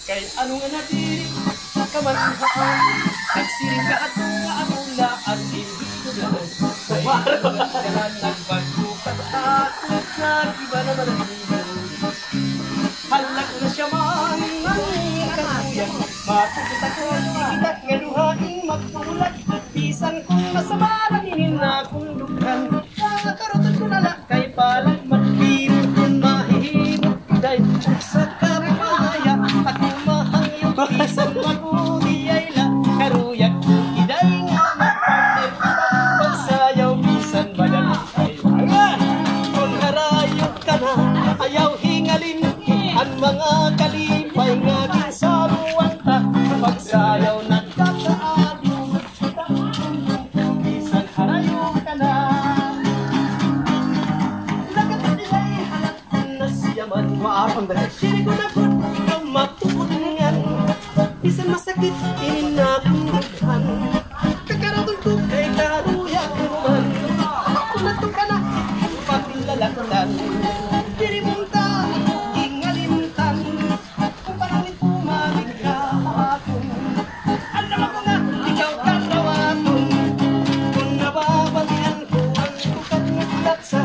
Kay anong natiri kamanhaan, nagsiring ka at kaamula at hindi ko na dalan nagpagbukat at nag-iba naman ang hilo. Halak na siya man ang karuyan, matutot ako sikitak nga luhaing magpulat. Bisan kong nasamaraninin na kong dughan, kakarotan ko nala kay palag magbiro kung mahihimot dahil sa kapamaya at umahang yung bisan mag-uiyay la karuyak iday nga magpartner pagsayaw bisan madaling kailangan. Kung harayot ka na ayaw hingalin ang mga kalipay nga ginsaluan ta pagsayaw nagkakaalo bisan harayot ka na lagat nila'y halat na siyaman maapang dahil siri ko na po ikaw matukulingan bisan masakit inakundaghan kakaroon ko kay karuyak naman kung nato ka na paglalaktan diri mong ta ingalintan kung parang ito maligapon alam ako na ikaw karawaton kung nababalian ko ang sukat ng latsa